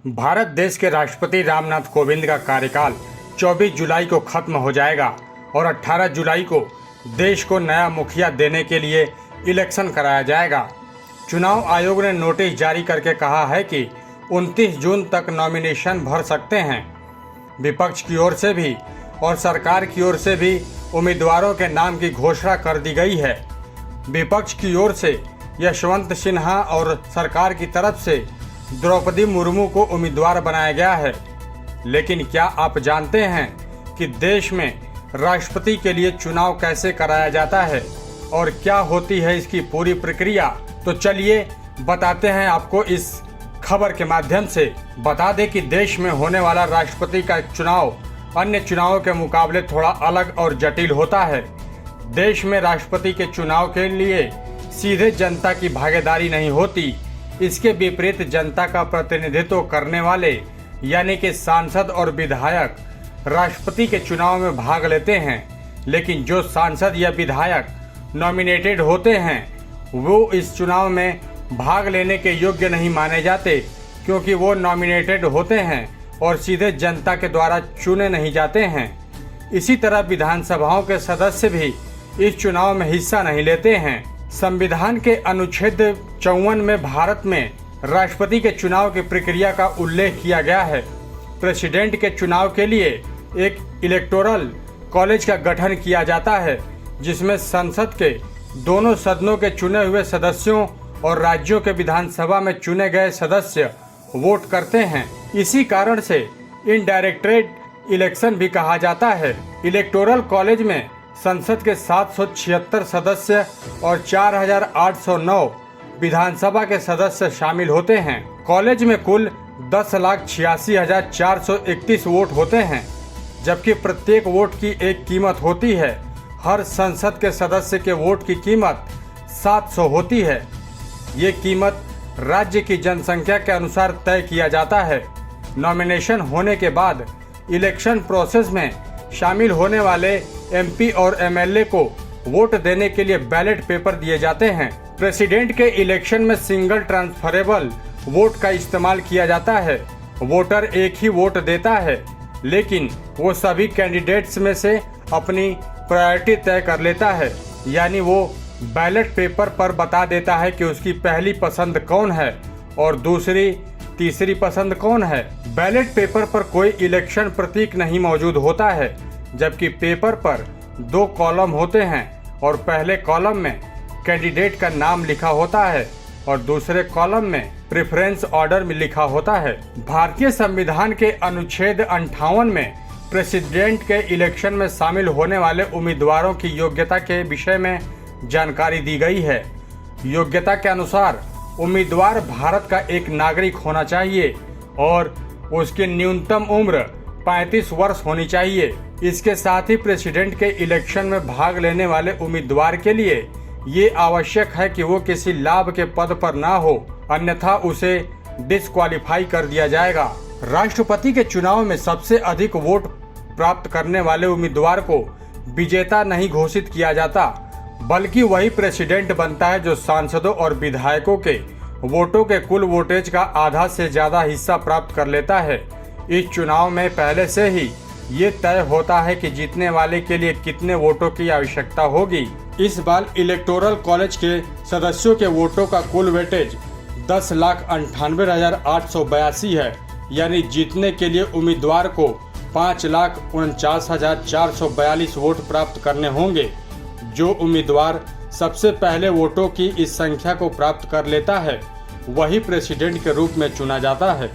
भारत देश के राष्ट्रपति रामनाथ कोविंद का कार्यकाल 24 जुलाई को खत्म हो जाएगा और 18 जुलाई को देश को नया मुखिया देने के लिए इलेक्शन कराया जाएगा। चुनाव आयोग ने नोटिस जारी करके कहा है कि 29 जून तक नॉमिनेशन भर सकते हैं। विपक्ष की ओर से भी और सरकार की ओर से भी उम्मीदवारों के नाम की घोषणा कर दी गई है। विपक्ष की ओर से यशवंत सिन्हा और सरकार की तरफ से द्रौपदी मुर्मू को उम्मीदवार बनाया गया है। लेकिन क्या आप जानते हैं कि देश में राष्ट्रपति के लिए चुनाव कैसे कराया जाता है और क्या होती है इसकी पूरी प्रक्रिया? तो चलिए बताते हैं आपको इस खबर के माध्यम से। बता दें कि देश में होने वाला राष्ट्रपति का चुनाव अन्य चुनावों के मुकाबले थोड़ा अलग और जटिल होता है। देश में राष्ट्रपति के चुनाव के लिए सीधे जनता की भागीदारी नहीं होती। इसके विपरीत जनता का प्रतिनिधित्व करने वाले यानी कि सांसद और विधायक राष्ट्रपति के चुनाव में भाग लेते हैं। लेकिन जो सांसद या विधायक नॉमिनेटेड होते हैं वो इस चुनाव में भाग लेने के योग्य नहीं माने जाते, क्योंकि वो नॉमिनेटेड होते हैं और सीधे जनता के द्वारा चुने नहीं जाते हैं। इसी तरह विधानसभाओं के सदस्य भी इस चुनाव में हिस्सा नहीं लेते हैं। संविधान के अनुच्छेद 54 में भारत में राष्ट्रपति के चुनाव की प्रक्रिया का उल्लेख किया गया है। प्रेसिडेंट के चुनाव के लिए एक इलेक्टोरल कॉलेज का गठन किया जाता है, जिसमें संसद के दोनों सदनों के चुने हुए सदस्यों और राज्यों के विधानसभा में चुने गए सदस्य वोट करते हैं। इसी कारण से इनडायरेक्टेड इलेक्शन भी कहा जाता है। इलेक्टोरल कॉलेज में संसद के 776 सदस्य और 4809 विधानसभा के सदस्य शामिल होते हैं। कॉलेज में कुल 10,86,431 वोट होते हैं, जबकि प्रत्येक वोट की एक कीमत होती है। हर संसद के सदस्य के वोट की कीमत 700 होती है। ये कीमत राज्य की जनसंख्या के अनुसार तय किया जाता है। नॉमिनेशन होने के बाद इलेक्शन प्रोसेस में शामिल होने वाले एमपी और एमएलए को वोट देने के लिए बैलेट पेपर दिए जाते हैं। प्रेसिडेंट के इलेक्शन में सिंगल ट्रांसफरेबल वोट का इस्तेमाल किया जाता है। वोटर एक ही वोट देता है, लेकिन वो सभी कैंडिडेट्स में से अपनी प्रायोरिटी तय कर लेता है, यानी वो बैलेट पेपर पर बता देता है कि उसकी पहली पसंद कौन है और दूसरी तीसरी पसंद कौन है। बैलेट पेपर पर कोई इलेक्शन प्रतीक नहीं मौजूद होता है, जबकि पेपर पर 2 कॉलम होते हैं और पहले कॉलम में कैंडिडेट का नाम लिखा होता है और दूसरे कॉलम में प्रेफरेंस ऑर्डर में लिखा होता है। भारतीय संविधान के अनुच्छेद 58 में प्रेसिडेंट के इलेक्शन में शामिल होने वाले उम्मीदवारों की योग्यता के विषय में जानकारी दी गई है। योग्यता के अनुसार उम्मीदवार भारत का एक नागरिक होना चाहिए और उसकी न्यूनतम उम्र 35 वर्ष होनी चाहिए। इसके साथ ही प्रेसिडेंट के इलेक्शन में भाग लेने वाले उम्मीदवार के लिए ये आवश्यक है कि वो किसी लाभ के पद पर ना हो, अन्यथा उसे डिस्क्वालीफाई कर दिया जाएगा। राष्ट्रपति के चुनाव में सबसे अधिक वोट प्राप्त करने वाले उम्मीदवार को विजेता नहीं घोषित किया जाता, बल्कि वही प्रेसिडेंट बनता है जो सांसदों और विधायकों के वोटों के कुल वोटेज का आधा से ज्यादा हिस्सा प्राप्त कर लेता है। इस चुनाव में पहले से ही ये तय होता है कि जीतने वाले के लिए कितने वोटों की आवश्यकता होगी। इस बार इलेक्टोरल कॉलेज के सदस्यों के वोटों का कुल वेटेज 10,98,882 है, यानी जीतने के लिए उम्मीदवार को 5,49,442 वोट प्राप्त करने होंगे। जो उम्मीदवार सबसे पहले वोटों की इस संख्या को प्राप्त कर लेता है वही प्रेसिडेंट के रूप में चुना जाता है।